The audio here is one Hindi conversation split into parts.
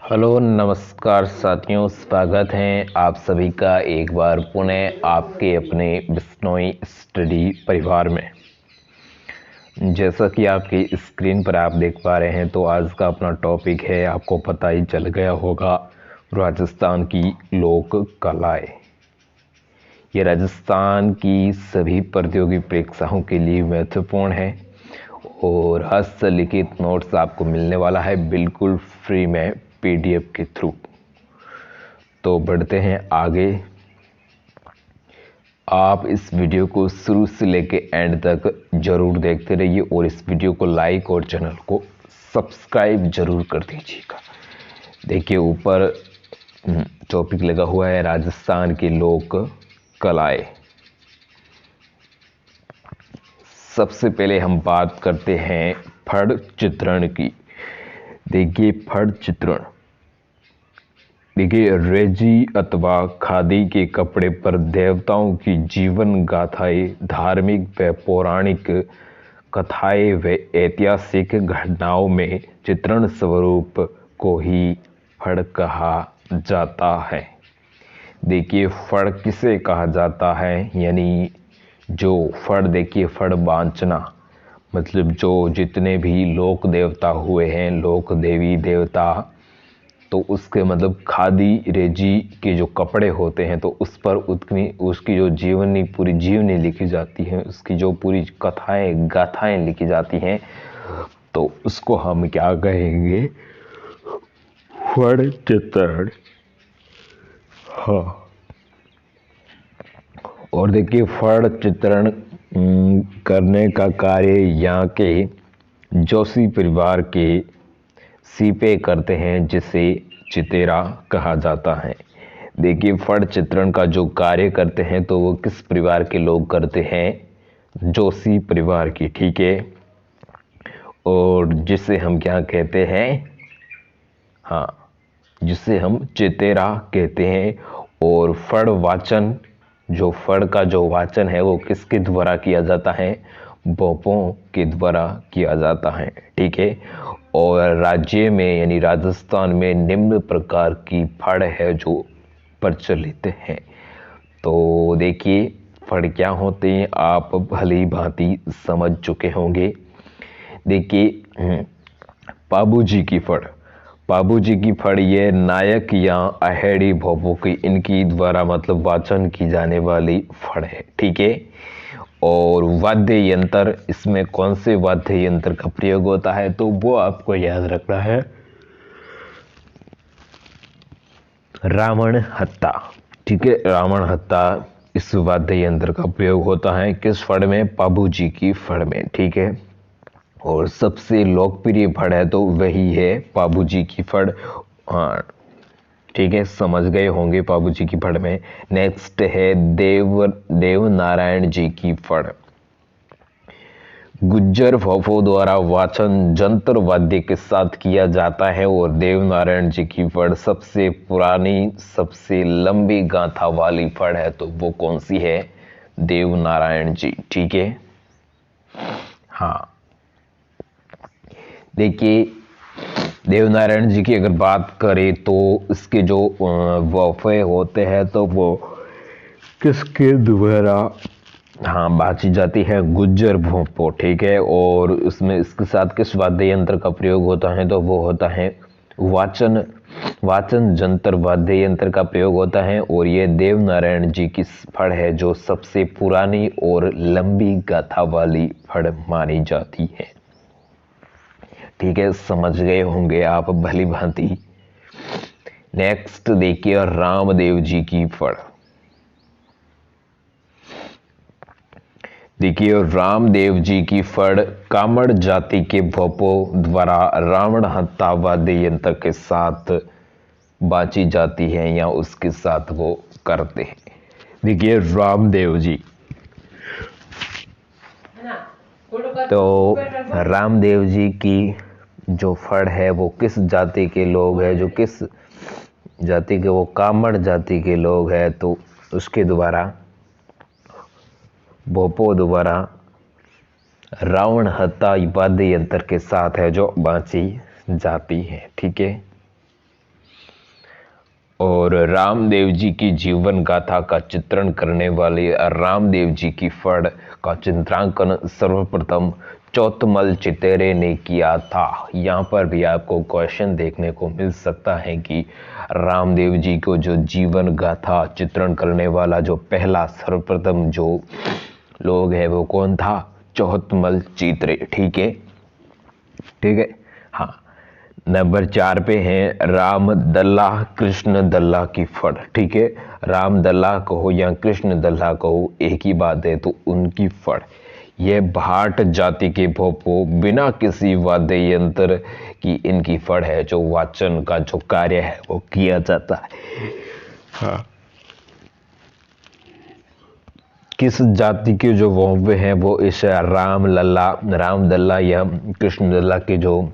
हेलो नमस्कार साथियों, स्वागत है आप सभी का एक बार पुनः आपके अपने बिश्नोई स्टडी परिवार में। जैसा कि आपकी स्क्रीन पर आप देख पा रहे हैं तो आज का अपना टॉपिक है, आपको पता ही चल गया होगा, राजस्थान की लोक कलाएं। ये राजस्थान की सभी प्रतियोगी परीक्षाओं के लिए महत्वपूर्ण है और हस्तलिखित नोट्स आपको मिलने वाला है बिल्कुल फ्री में पीडीएफ के थ्रू। तो बढ़ते हैं आगे। आप इस वीडियो को शुरू से लेके एंड तक जरूर देखते रहिए और इस वीडियो को लाइक और चैनल को सब्सक्राइब जरूर कर दीजिएगा। देखिए ऊपर टॉपिक लगा हुआ है राजस्थान की लोक कलाएं। सबसे पहले हम बात करते हैं फड़ चित्रण की। देखिए फड़ चित्रण, देखिए रेजी अथवा खादी के कपड़े पर देवताओं की जीवन गाथाएं, धार्मिक व पौराणिक कथाएं व ऐतिहासिक घटनाओं में चित्रण स्वरूप को ही फड़ कहा जाता है। देखिए फड़ किसे कहा जाता है, यानी जो फड़, देखिए फड़ बांचना मतलब जो जितने भी लोक देवता हुए हैं, लोक देवी देवता, तो उसके मतलब खादी रेजी के जो कपड़े होते हैं तो उस पर उसकी जो जीवनी, पूरी जीवनी लिखी जाती है, उसकी जो पूरी कथाएं गाथाएं लिखी जाती हैं, तो उसको हम क्या कहेंगे, फड़ चित्रण। हाँ, और देखिए फड़ चित्रण करने का कार्य यहाँ के जोशी परिवार के सीपे करते हैं, जिसे चितेरा कहा जाता है। देखिए फड़ चित्रण का जो कार्य करते हैं तो वो किस परिवार के लोग करते हैं, जोशी परिवार की, ठीक है। और जिसे हम क्या कहते हैं, हाँ, जिसे हम चितेरा कहते हैं। और फड़ वाचन, जो फड़ का जो वाचन है वो किसके द्वारा किया जाता है, बोपों के द्वारा किया जाता है, ठीक है। और राज्य में यानी राजस्थान में निम्न प्रकार की फड़ है जो प्रचलित है। तो देखिए फड़ क्या होते हैं आप भली भांति समझ चुके होंगे। देखिए पाबूजी की फड़, पाबूजी की फड़ ये नायक या अहेड़ी भोपो की इनकी द्वारा मतलब वाचन की जाने वाली फड़ है, ठीक है। और वाद्य यंत्र, इसमें कौन से वाद्य यंत्र का प्रयोग होता है तो वो आपको याद रखना है, रावण हत्ता, ठीक है। रावण हत्ता इस वाद्य यंत्र का प्रयोग होता है किस फड़ में, पाबूजी की फड़ में, ठीक है। और सबसे लोकप्रिय फड़ है तो वही है पाबूजी की फड़। हाँ ठीक है, समझ गए होंगे पाबूजी की फड़ में। नेक्स्ट है देव नारायण जी की फड़। गुज्जर भोपो द्वारा वाचन जंत्र वाद्य के साथ किया जाता है और देव नारायण जी की फड़ सबसे पुरानी, सबसे लंबी गाथा वाली फड़ है, तो वो कौन सी है, देव नारायण जी, ठीक है। हाँ देखिए देवनारायण जी की अगर बात करें तो इसके जो वफे होते हैं तो वो किसके द्वारा, हाँ, बाची जाती है, गुज्जर भोपो, ठीक है। और उसमें इसके साथ किस वाद्य यंत्र का प्रयोग होता है तो वो होता है वाचन जंतर वाद्य यंत्र का प्रयोग होता है। और ये देव नारायण जी की फड़ है जो सबसे पुरानी और लंबी गाथा वाली फड़ मानी जाती है, ठीक है, समझ गए होंगे आप भली भांति। नेक्स्ट देखिए रामदेव जी की फड़। देखिए रामदेव जी की फड़ कामड़ जाति के भोपो द्वारा रावण हत्ता वाद्य यंत्र के साथ बाची जाती है या उसके साथ वो करते हैं। देखिए रामदेव जी, तो रामदेव जी की जो फड़ है वो किस जाति के लोग हैं, जो किस जाति के, वो कामड़ जाति के लोग हैं, तो उसके द्वारा भोपो द्वारा रावण हत्या वाद्य यंत्र के साथ है जो बांची जाती है, ठीक है। और रामदेव जी की जीवन गाथा का चित्रण करने वाले रामदेव जी की फड़ का चित्रांकन सर्वप्रथम चौतमल चितेरे ने किया था। यहाँ पर भी आपको क्वेश्चन देखने को मिल सकता है कि रामदेव जी को जो जीवन गाथा चित्रण करने वाला जो पहला सर्वप्रथम जो लोग है वो कौन था? चौतमल चितरे। ठीक है, ठीक है। हाँ, नंबर 4 पे हैं राम दल्ला कृष्ण दल्ला की फड़। ठीक है, राम दल्ला कहो या कृष्ण दल्ला कहो एक ही बात है, तो उनकी फड़ ये भाट जाति के भोपो बिना किसी वाद्य यंत्र की इनकी फड़ है, जो वाचन का जो कार्य है वो किया जाता है। हाँ, किस जाति के जो भोपे हैं वो इस राम दल्ला या कृष्ण दल्ला के जो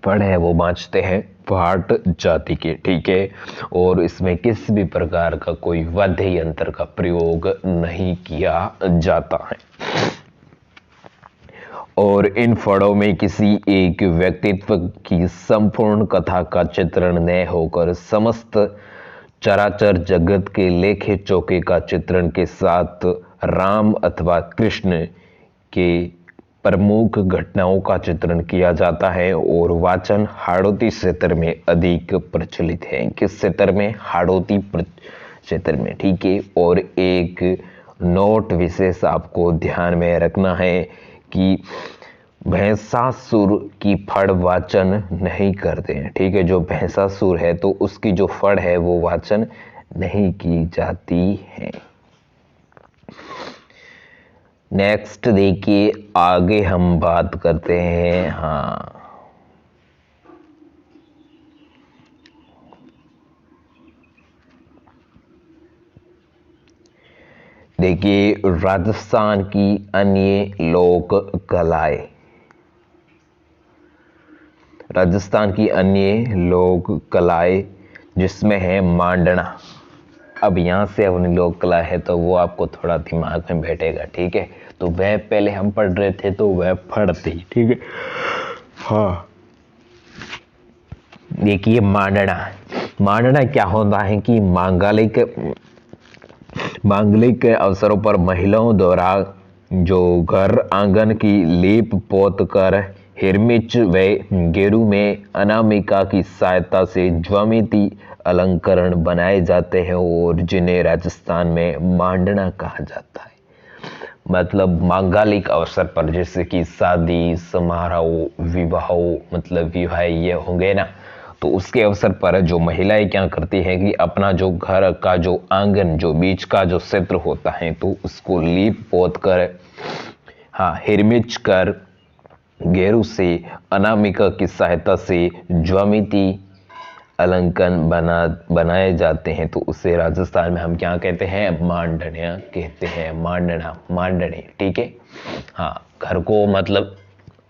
फड़ है वो बाँचते हैं भाट जाति के। ठीक है, और इसमें किसी भी प्रकार का कोई वाद्य यंत्र का प्रयोग नहीं किया जाता है। और इन फड़ों में किसी एक व्यक्तित्व की संपूर्ण कथा का चित्रण न होकर समस्त चराचर जगत के लेखे चौके का चित्रण के साथ राम अथवा कृष्ण के प्रमुख घटनाओं का चित्रण किया जाता है। और वाचन हाड़ौती क्षेत्र में अधिक प्रचलित है। किस क्षेत्र में? हाड़ौती क्षेत्र में। ठीक है, और एक नोट विशेष आपको ध्यान में रखना है कि भैंसासुर की फड़ वाचन नहीं करते हैं। ठीक है, जो भैंसासुर है तो उसकी जो फड़ है वो वाचन नहीं की जाती है। नेक्स्ट देखिए, आगे हम बात करते हैं। हाँ, देखिए राजस्थान की अन्य लोक कलाएं। राजस्थान की अन्य लोक कलाएं जिसमें है मांडना। अब यहाँ से अपनी लोक कला है तो वो आपको थोड़ा दिमाग में बैठेगा। ठीक है, तो वह पहले हम पढ़ रहे थे तो वह फड़ थी। ठीक है, हाँ, देखिए मांडना क्या होता है कि मांगलिक अवसरों पर महिलाओं द्वारा जो घर आंगन की लीप पोत कर हिरमिच व गेरू में अनामिका की सहायता से ज्यामिति अलंकरण बनाए जाते हैं और जिन्हें राजस्थान में मांडना कहा जाता है। मतलब मांगलिक अवसर पर, जैसे कि शादी समारोह विवाह, मतलब विवाह ये होंगे ना, तो उसके अवसर पर जो महिलाएं क्या करती हैं कि अपना जो घर का जो आंगन, जो बीच का जो क्षेत्र होता है, तो उसको लीप पोत कर, हाँ, हिरमिच कर गेरू से अनामिका की सहायता से ज्यामिति अलंकरण बनाए जाते हैं। तो उसे राजस्थान में हम क्या कहते हैं? मांडनिया कहते हैं। मांडने। ठीक है, हाँ, घर को मतलब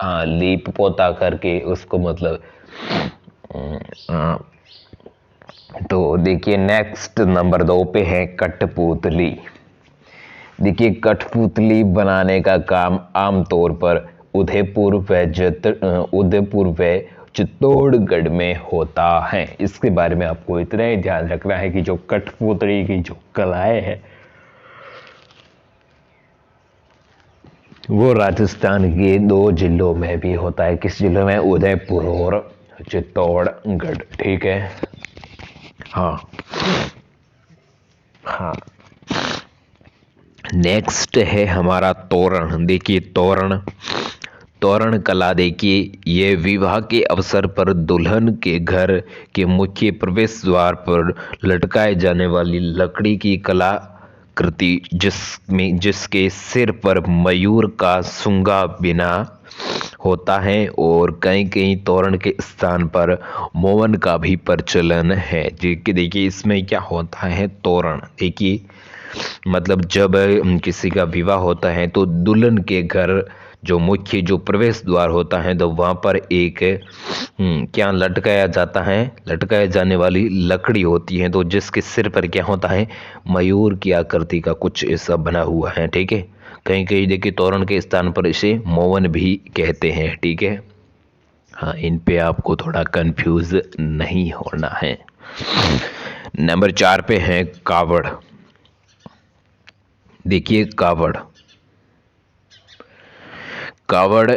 हाँ लीप पोता करके उसको मतलब तो देखिए नेक्स्ट नंबर 2 पे है कठपुतली। देखिए कठपुतली बनाने का काम आमतौर पर उदयपुर व चित्तौड़गढ़ में होता है। इसके बारे में आपको इतना ही ध्यान रखना है कि जो कठपुतली की जो कलाएं है वो राजस्थान के 2 जिलों में भी होता है। किस जिलों में? उदयपुर और चित्तौड़गढ़। ठीक है, हाँ हाँ। नेक्स्ट है हमारा तोरण। देखिए तोरण कला, देखिए ये विवाह के अवसर पर दुल्हन के घर के मुख्य प्रवेश द्वार पर लटकाए जाने वाली लकड़ी की कलाकृति जिसके सिर पर मयूर का सूंगा बिना होता है और कई तोरण के स्थान पर मोवन का भी प्रचलन है। देखिए इसमें क्या होता है? तोरण। देखिए मतलब जब किसी का विवाह होता है तो दुल्हन के घर जो मुख्य जो प्रवेश द्वार होता है तो वहाँ पर एक क्या लटकाया जाता है? लटकाए जाने वाली लकड़ी होती है, तो जिसके सिर पर क्या होता है? मयूर की आकृति का कुछ ऐसा बना हुआ है। ठीक है, कहीं देखिए तोरण के स्थान पर इसे मोवन भी कहते हैं। ठीक है, हाँ, इन पे आपको थोड़ा कंफ्यूज नहीं होना है। नंबर 4 पे है कावड़। देखिए कावड़, कावड़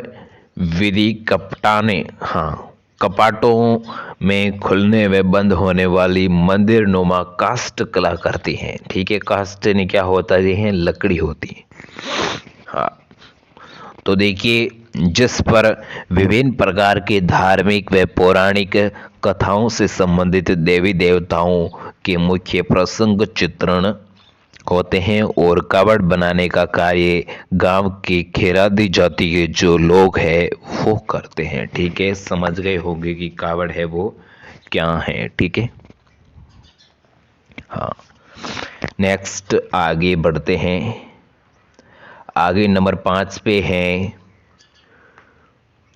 विधि कपटाने, हाँ, कपाटों में खुलने व बंद होने वाली मंदिर नुमा काष्ठ कला करती हैं। ठीक है, काष्ठ ने क्या होता है, लकड़ी होती है। हाँ, तो देखिए जिस पर विभिन्न प्रकार के धार्मिक व पौराणिक कथाओं से संबंधित देवी देवताओं के मुख्य प्रसंग चित्रण होते हैं और कावड़ बनाने का कार्य गांव के खेरादी जाति के जो लोग हैं वो करते हैं। ठीक है, समझ गए होंगे कि कावड़ है वो क्या है। ठीक है, हाँ, नेक्स्ट आगे बढ़ते हैं। आगे नंबर 5 पे हैं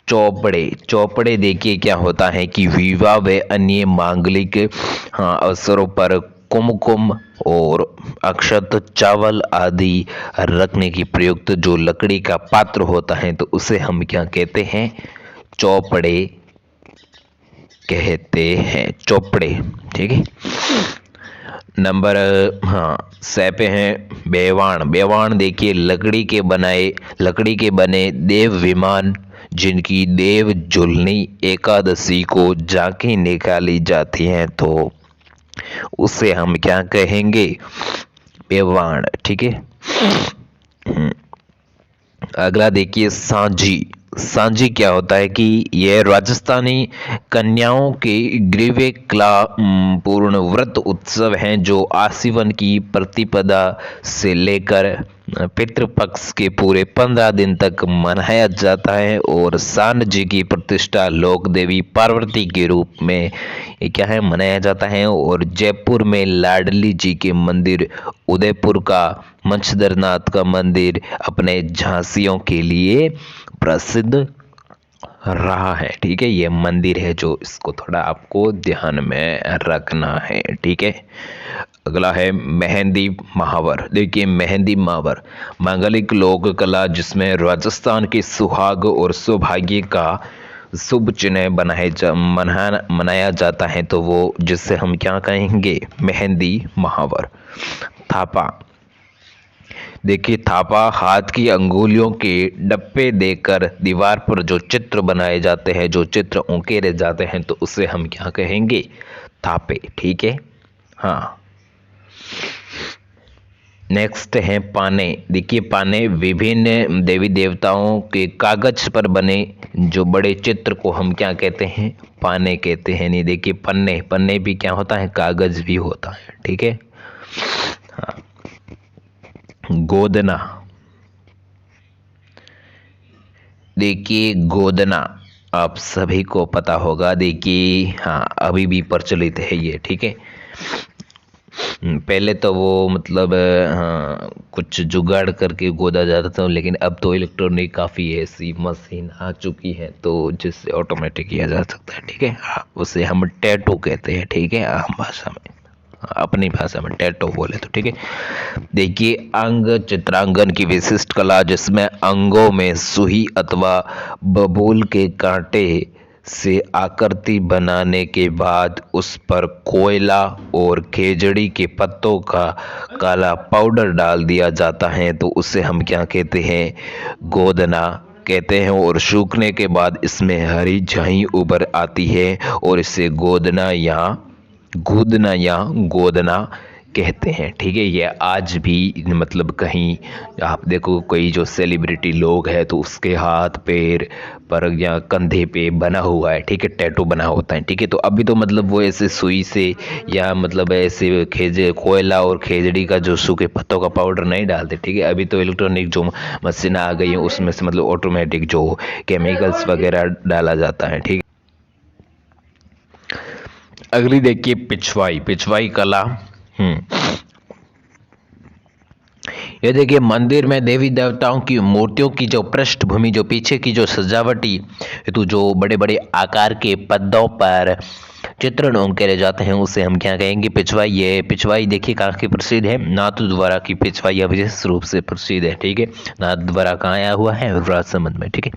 चौपड़े। चौपड़े देखिए क्या होता है कि विवाह व अन्य मांगलिक, हाँ, अवसरों पर कुमकुम और अक्षत, चावल आदि रखने की प्रयुक्त जो लकड़ी का पात्र होता है तो उसे हम क्या कहते हैं, चौपड़े कहते हैं, चौपड़े। ठीक है, नंबर, हाँ, 6 पे हैं बेवाण। बेवाण देखिए लकड़ी के बने देव विमान जिनकी देव जुलनी एकादशी को झांकी निकाली जाती हैं तो उसे हम क्या कहेंगे, बेवाण। ठीक है, अगला देखिए सांझी। सांझी क्या होता है कि यह राजस्थानी कन्याओं के गृह कला पूर्ण व्रत उत्सव हैं जो आसीवन की प्रतिपदा से लेकर पितृपक्ष के पूरे 15 दिन तक मनाया जाता है और सांझी की प्रतिष्ठा लोक देवी पार्वती के रूप में ये क्या है, मनाया जाता है। और जयपुर में लाडली जी के मंदिर, उदयपुर का मच्छदरनाथ का मंदिर अपने झांसियों के लिए प्रसिद्ध रहा है। ठीक है, ये मंदिर है जो इसको थोड़ा आपको ध्यान में रखना है। ठीक है, अगला है मेहंदी महावर। देखिए मेहंदी महावर मांगलिक लोक कला जिसमें राजस्थान के सुहाग और सौभाग्य का शुभ चिन्ह मनाया जाता है तो वो जिससे हम क्या कहेंगे, मेहंदी महावर। थापा, देखिए थापा हाथ की अंगुलियों के डप्पे देकर दीवार पर जो चित्र बनाए जाते हैं, जो चित्र उकेरे जाते हैं तो उसे हम क्या कहेंगे, थापे। ठीक है, हाँ, नेक्स्ट है पाने। देखिए पाने विभिन्न देवी देवताओं के कागज पर बने जो बड़े चित्र को हम क्या कहते हैं, पाने कहते हैं। नहीं, देखिए पन्ने, पन्ने भी क्या होता है, कागज भी होता है। ठीक है, हाँ, गोदना। देखिए गोदना आप सभी को पता होगा, देखिए हाँ अभी भी प्रचलित है ये। ठीक है, पहले तो वो मतलब हाँ कुछ जुगाड़ करके गोदा जाता था, लेकिन अब तो इलेक्ट्रॉनिक काफ़ी ऐसी मशीन आ चुकी है तो जिससे ऑटोमेटिक किया जा सकता है। ठीक है, हाँ, उसे हम टैटू कहते हैं। ठीक है, आम भाषा में, अपनी भाषा में टैटू बोले तो। ठीक है, देखिए अंग चित्रांकन की विशिष्ट कला जिसमें अंगों में सुई अथवा बबूल के कांटे से आकृति बनाने के बाद उस पर कोयला और खेजड़ी के पत्तों का काला पाउडर डाल दिया जाता है तो उसे हम क्या कहते हैं, गोदना कहते हैं। और सूखने के बाद इसमें हरी झाई उभर आती है और इसे गोदना या गूदना या गोदना कहते हैं। ठीक है, ये आज भी मतलब कहीं आप देखो कोई जो सेलिब्रिटी लोग है तो उसके हाथ पैर पर या कंधे पे बना हुआ है, ठीक है, टैटू बना होता है। ठीक है, तो अभी तो मतलब वो ऐसे सुई से या मतलब ऐसे कोयला और खेजड़ी का जो सूखे पत्तों का पाउडर नहीं डालते। ठीक है, अभी तो इलेक्ट्रॉनिक जो मशीन आ गई है उसमें से मतलब ऑटोमेटिक जो केमिकल्स वगैरह डाला जाता है। ठीक, अगली देखिए पिछवाई। पिछवाई कला, ये देखिए मंदिर में देवी देवताओं की मूर्तियों की जो पृष्ठभूमि, जो पीछे की जो सजावटी हेतु जो बड़े बड़े आकार के पद्मों पर चित्रण उकेरे जाते हैं उसे हम क्या कहेंगे, पिछवाई। ये पिछवाई देखिए कहाँ की प्रसिद्ध है, नाथद्वारा की पिछवाई विशेष रूप से प्रसिद्ध है। ठीक है, नाथद्वारा कहाँ आया हुआ है, राजसमंद में। ठीक है,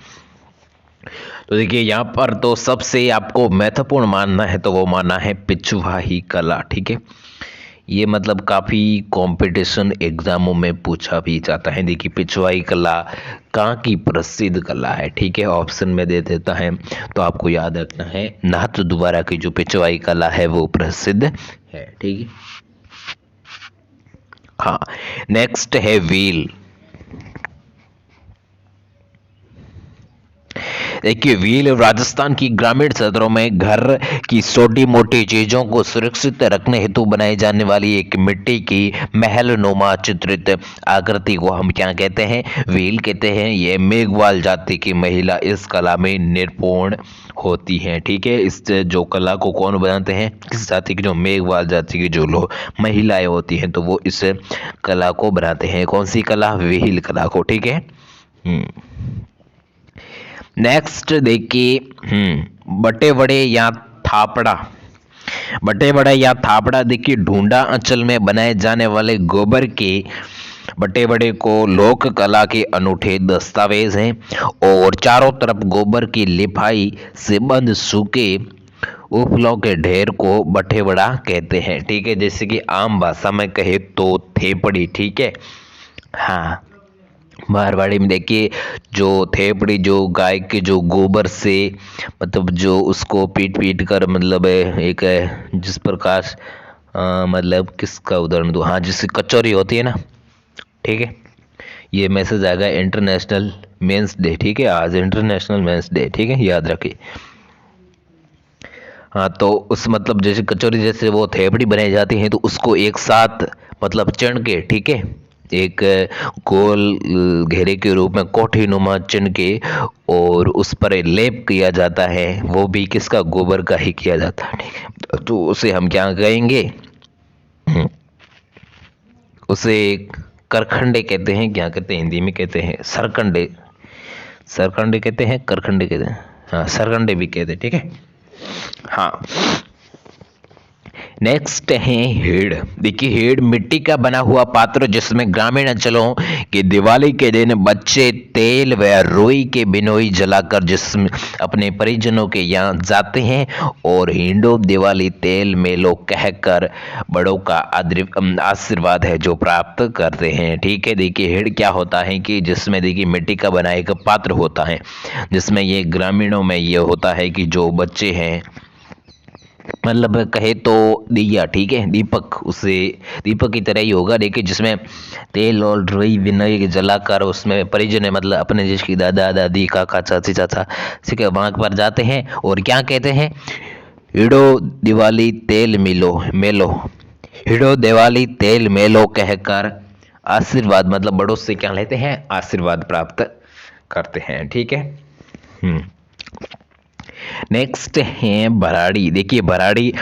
तो देखिए यहाँ पर तो सबसे आपको महत्वपूर्ण मानना है तो वो मानना है पिछवाही कला। ठीक है, ये मतलब काफ़ी कंपटीशन एग्जामों में पूछा भी जाता है। देखिए पिछवाई कला कहाँ की प्रसिद्ध कला है। ठीक है, ऑप्शन में दे देता है तो आपको याद रखना है नाथद्वारा की जो पिछवाई कला है वो प्रसिद्ध है। ठीक है, हाँ। नेक्स्ट है व्हील। देखिए व्हील राजस्थान की ग्रामीण क्षेत्रों में घर की छोटी मोटी चीजों को सुरक्षित रखने हेतु बनाई जाने वाली एक मिट्टी की महल नुमा चित्रित आकृति को हम क्या कहते हैं, व्हील कहते हैं। ये मेघवाल जाति की महिला इस कला में निपुण होती हैं। ठीक है, इस जो कला को कौन बनाते हैं, किस जाति की, जो मेघवाल जाति की जो लोग महिलाएं होती हैं तो वो इस कला को बनाते हैं। कौन सी कला, व्हील कला को। ठीक है, नेक्स्ट देखिए बटे बड़े या थापड़ा। बटे बड़े या थापड़ा देखिए ढूंढा अंचल में बनाए जाने वाले गोबर के बटे बड़े को लोक कला के अनूठे दस्तावेज हैं और चारों तरफ गोबर की लिपाई से बंद सूखे उपलों के ढेर को बटे बड़ा कहते हैं। ठीक है, जैसे कि आम भाषा में कहे तो थेपड़ी। ठीक है, हाँ। मारवाड़ी में देखिए जो थेपड़ी जो गाय के जो गोबर से मतलब जो उसको पीट पीट कर मतलब एक जिस प्रकार मतलब किसका उदाहरण दूँ, हाँ जिससे कचौरी होती है ना। ठीक है, ये मैसेज आएगा इंटरनेशनल मेंस डे। ठीक है, आज इंटरनेशनल मेंस डे। ठीक है, याद रखिए। हाँ, तो उस मतलब जैसे कचौरी जैसे वो थेपड़ी बनाई जाती है तो उसको एक साथ मतलब चढ़ के, ठीक है, एक गोल घेरे के रूप में कोठी नुमा चिन्ह के और उस पर लेप किया जाता है। वो भी किसका, गोबर का ही किया जाता है। ठीक है, तो उसे हम क्या कहेंगे, उसे करखंडे कहते हैं। क्या कहते हैं, हिंदी में कहते हैं सरकंडे। सरकंडे कहते हैं, करखंडे कहते हैं, हाँ सरकंडे भी कहते हैं। ठीक है, हाँ। नेक्स्ट है हेड़। देखिए हेड़ मिट्टी का बना हुआ पात्र जिसमें ग्रामीण अंचलों की दिवाली के दिन बच्चे तेल व रुई के बिनोई जलाकर जिसमें अपने परिजनों के यहाँ जाते हैं और हिंडो दिवाली तेल मेलो कहकर बड़ों का आशीर्वाद है जो प्राप्त करते हैं। ठीक है, देखिए हेड़ क्या होता है कि जिसमें देखिए मिट्टी का बना एक पात्र होता है जिसमें ये ग्रामीणों में ये होता है कि जो बच्चे हैं मतलब कहे तो दिया, ठीक है, दीपक, उसे दीपक की तरह ही होगा। देखिए जिसमें तेल और रुई बिनोई जलाकर उसमें परिजन मतलब अपने जिसकी दादा दादी काका चाची चाचा, ठीक है, वहां पर जाते हैं और क्या कहते हैं, हिडो दिवाली तेल मिलो मेलो, हिडो दिवाली तेल मेलो कहकर आशीर्वाद मतलब बड़ों से क्या लेते हैं, आशीर्वाद प्राप्त करते हैं। ठीक है, नेक्स्ट है भराड़ी। देखिए भराड़ी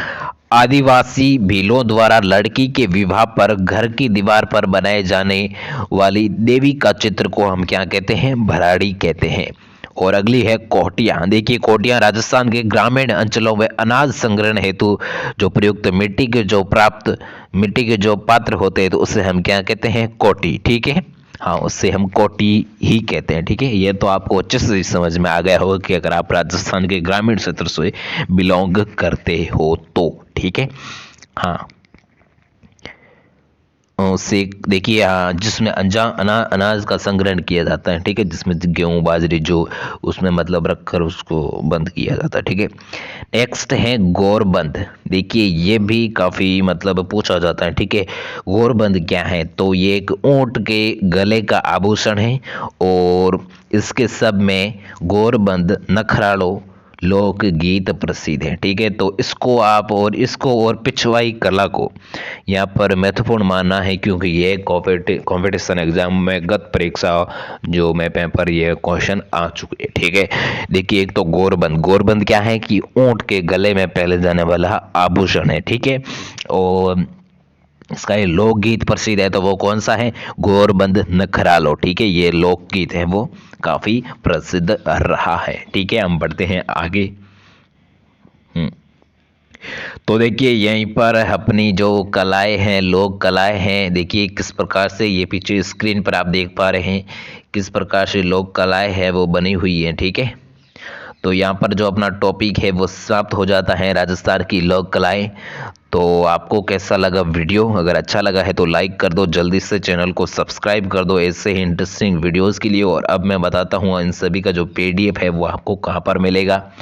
आदिवासी भीलों द्वारा लड़की के विवाह पर घर की दीवार पर बनाए जाने वाली देवी का चित्र को हम क्या कहते हैं, भराड़ी कहते हैं। और अगली है कोटियां। देखिए कोटियां राजस्थान के ग्रामीण अंचलों में अनाज संग्रहण हेतु जो प्रयुक्त मिट्टी के जो पात्र होते हैं तो उसे हम क्या कहते हैं, कोटी। ठीक है, हाँ उससे हम कोटी ही कहते हैं। ठीक है, ये तो आपको अच्छे से समझ में आ गया होगा कि अगर आप राजस्थान के ग्रामीण क्षेत्र से बिलोंग करते हो तो। ठीक है, हाँ उससे देखिए जिसमें अनाज का संग्रहण किया जाता है। ठीक है, जिसमें गेहूं बाजरी जो उसमें मतलब रखकर उसको बंद किया जाता है। ठीक है, नेक्स्ट है गोरबंद। देखिए ये भी काफ़ी मतलब पूछा जाता है। ठीक है, गोरबंद क्या है, तो ये एक ऊंट के गले का आभूषण है और इसके सब में गोरबंद नखरालो लोक गीत प्रसिद्ध है। ठीक है, तो इसको और पिछवाई कला को यहाँ पर महत्वपूर्ण मानना है क्योंकि ये कंपटीशन एग्जाम में गत परीक्षा जो में पेपर ये क्वेश्चन आ चुके हैं। ठीक है, देखिए एक तो गोरबंद क्या है कि ऊंट के गले में पहने जाने वाला आभूषण है। ठीक है, और इसका ये लोकगीत प्रसिद्ध है तो वो कौन सा है, गोरबंद नखरालो। ठीक है, ये लोकगीत है वो काफी प्रसिद्ध रहा है। ठीक है, हम बढ़ते हैं आगे। तो देखिए यहीं पर अपनी जो कलाएं हैं, लोक कलाएं हैं, देखिए किस प्रकार से ये पीछे स्क्रीन पर आप देख पा रहे हैं किस प्रकार से लोक कलाएं हैं वो बनी हुई हैं। ठीक है, तो यहाँ पर जो अपना टॉपिक है वो समाप्त हो जाता है, राजस्थान की लोक कलाएं। तो आपको कैसा लगा वीडियो? अगर अच्छा लगा है तो लाइक कर दो, जल्दी से चैनल को सब्सक्राइब कर दो ऐसे ही इंटरेस्टिंग वीडियोस के लिए। और अब मैं बताता हूँ इन सभी का जो PDF है वो आपको कहाँ पर मिलेगा।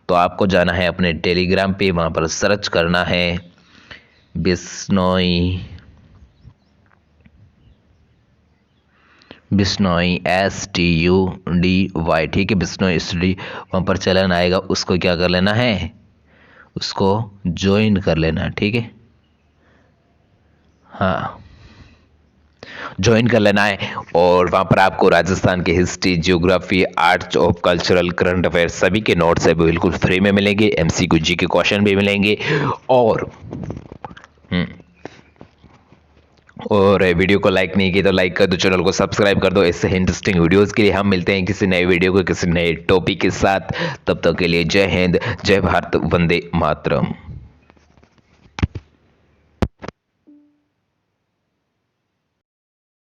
तो आपको जाना है अपने टेलीग्राम पे, वहाँ पर सर्च करना है बिश्नोई STUDY, ठीक है, बिश्नोई स्टडी। वहाँ पर चलन आएगा, उसको क्या कर लेना है, उसको ज्वाइन कर लेना, ठीक है, हाँ ज्वाइन कर लेना है। और वहाँ पर आपको राजस्थान की history, geography, arts of cultural, current affair सभी के नोट्स है बिल्कुल फ्री में मिलेंगे। MCQ GK क्वेश्चन भी मिलेंगे। और वीडियो को लाइक नहीं किया तो लाइक कर दो, चैनल को सब्सक्राइब कर दो ऐसे इंटरेस्टिंग वीडियोस के लिए। हम मिलते हैं किसी नए वीडियो को किसी नए टॉपिक के साथ। तब तक के लिए जय हिंद, जय भारत, वंदे मातरम।